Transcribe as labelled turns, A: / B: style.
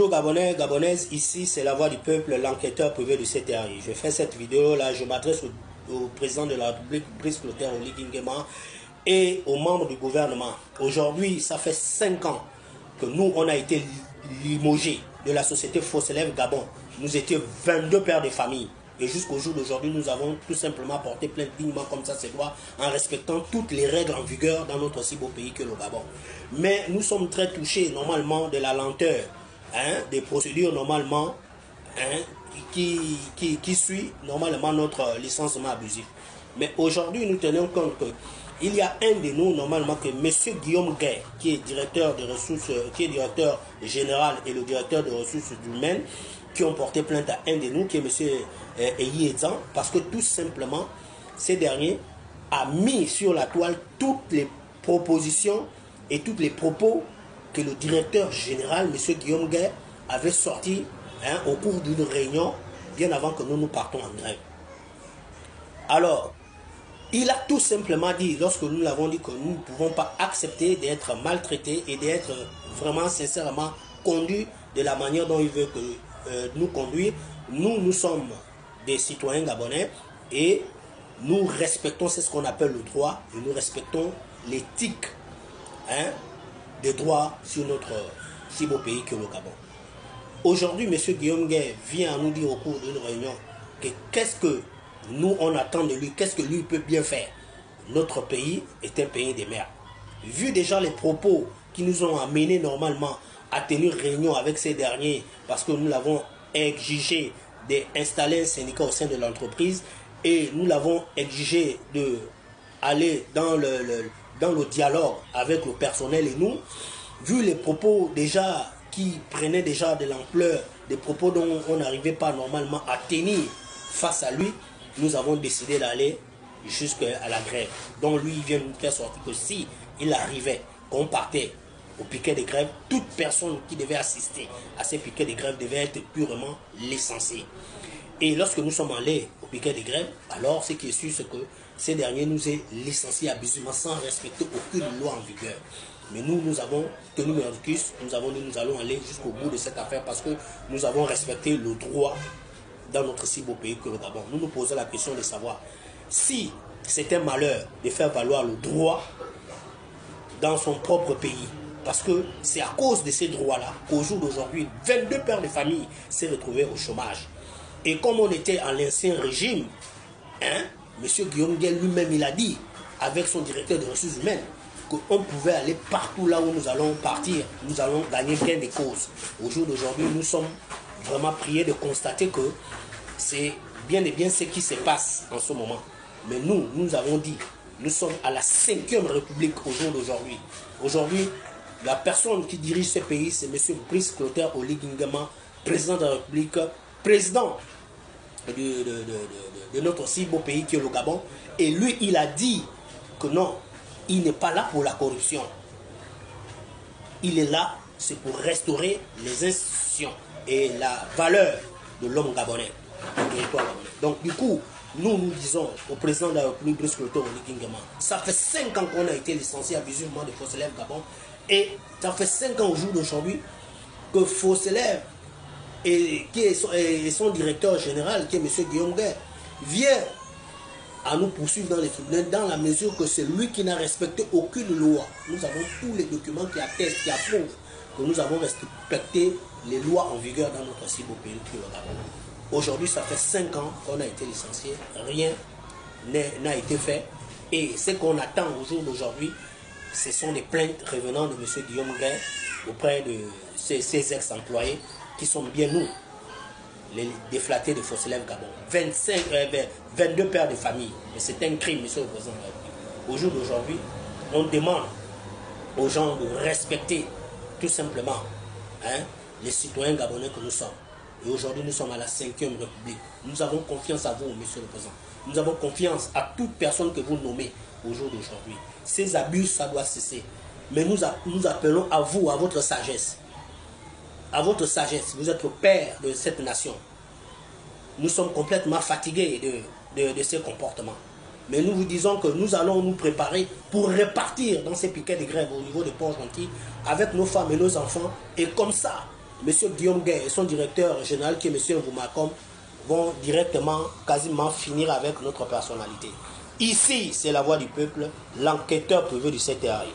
A: Bonjour Gabonais, Gabonaises, ici c'est la voix du peuple, l'enquêteur privé de CTRI. Je fais cette vidéo là, je m'adresse au président de la République, Brice Clotaire Oligui Nguema, et aux membres du gouvernement. Aujourd'hui, ça fait 5 ans que nous, on a été limogés de la société Fosselève Gabon. Nous étions 22 pères de famille. Et jusqu'au jour d'aujourd'hui, nous avons tout simplement porté plainte dignement comme ça c'est droit, en respectant toutes les règles en vigueur dans notre si beau pays que le Gabon. Mais nous sommes très touchés normalement de la lenteur, des procédures normalement qui suit normalement notre licenciement abusif. Mais aujourd'hui, nous tenons compte qu'il y a un de nous normalement que M. Guillaume Gay, qui est directeur de ressources, qui est directeur général et le directeur de ressources humaines, qui ont porté plainte à un de nous, qui est M. Eyi Edzan, parce que tout simplement, ces derniers a mis sur la toile toutes les propositions et tous les propos que le directeur général, M. Guillaume Gay, avait sortis au cours d'une réunion, bien avant que nous partons en grève. Alors, il a tout simplement dit, lorsque nous l'avons dit, que nous ne pouvons pas accepter d'être maltraités et d'être vraiment, sincèrement, conduits de la manière dont il veut que nous conduire. Nous sommes des citoyens gabonais et nous respectons, c'est ce qu'on appelle le droit, et nous respectons l'éthique des droits sur notre si beau pays que le Gabon. Aujourd'hui, M. Guillaume Gay vient à nous dire au cours d'une réunion que qu'est-ce que nous on attend de lui, qu'est-ce que lui peut bien faire. Notre pays est un pays des mers. Vu déjà les propos qui nous ont amenés normalement à tenir réunion avec ces derniers, parce que nous l'avons exigé d'installer un syndicat au sein de l'entreprise et nous l'avons exigé d'aller dans le dialogue avec le personnel et nous, vu les propos déjà qui prenaient déjà de l'ampleur, des propos dont on n'arrivait pas normalement à tenir face à lui, nous avons décidé d'aller jusqu'à la grève. Donc lui, il vient nous faire sortir que si il arrivait qu'on partait au piquet de grève, toute personne qui devait assister à ces piquets de grève devait être purement licenciée. Et lorsque nous sommes allés au piquet de grève, alors ce qui est sûr, c'est que ces derniers nous ont licenciés abusivement sans respecter aucune loi en vigueur. Mais nous avons tenu le recus, nous avons dit nous allons aller jusqu'au bout de cette affaire parce que nous avons respecté le droit dans notre si beau pays que le Gabon. Nous nous posons la question de savoir si c'est un malheur de faire valoir le droit dans son propre pays. Parce que c'est à cause de ces droits-là qu'au jour d'aujourd'hui, 22 pères de famille s'est retrouvé au chômage. Et comme on était à l'ancien régime, M. Guillaume Gay lui-même, il a dit, avec son directeur de ressources humaines, qu'on pouvait aller partout là où nous allons partir, nous allons gagner bien des causes. Au jour d'aujourd'hui, nous sommes vraiment priés de constater que c'est bien et bien ce qui se passe en ce moment. Mais nous avons dit, nous sommes à la 5e République au jour d'aujourd'hui. Aujourd'hui, la personne qui dirige ce pays, c'est M. Brice Clotaire Oligui Nguema, président de la République, président de notre si beau pays qui est le Gabon. Et lui, il a dit que non, il n'est pas là pour la corruption. Il est là, c'est pour restaurer les institutions et la valeur de l'homme gabonais, du territoire gabonais. Donc du coup, nous disons au président de la République, Brice Clotaire Oligui Nguema, ça fait 5 ans qu'on a été licencié abusivement de Fosselève Gabon. Et ça fait 5 ans au jour d'aujourd'hui que Fosselève et son directeur général, qui est M. Guillaume Gay, vient à nous poursuivre dans les tribunaux dans la mesure que c'est lui qui n'a respecté aucune loi. Nous avons tous les documents qui attestent, qui approuvent que nous avons respecté les lois en vigueur dans notre si beau pays qui est le Gabon. Aujourd'hui, ça fait 5 ans qu'on a été licencié, rien n'a été fait. Et ce qu'on attend au jour d'aujourd'hui, ce sont des plaintes revenant de M. Guillaume Gay auprès de ses ex-employés qui sont bien nous, les déflatés de Fosselève Gabon. 22 pères de famille. Mais c'est un crime, M. le Président de la République. Au jour d'aujourd'hui, on demande aux gens de respecter tout simplement les citoyens gabonais que nous sommes. Et aujourd'hui, nous sommes à la 5e République. Nous avons confiance à vous, M. le Président. Nous avons confiance à toute personne que vous nommez au jour d'aujourd'hui. Ces abus, ça doit cesser. Mais nous appelons à vous, à votre sagesse. À votre sagesse. Vous êtes le père de cette nation. Nous sommes complètement fatigués de ces comportements. Mais nous vous disons que nous allons nous préparer pour repartir dans ces piquets de grève au niveau des Port-Gentil avec nos femmes et nos enfants. Et comme ça, M. Guillaume Gueye et son directeur général, qui est M. Mvoumakom, vont directement, quasiment finir avec notre personnalité. Ici, c'est la voix du peuple, l'enquêteur privé du CTRI.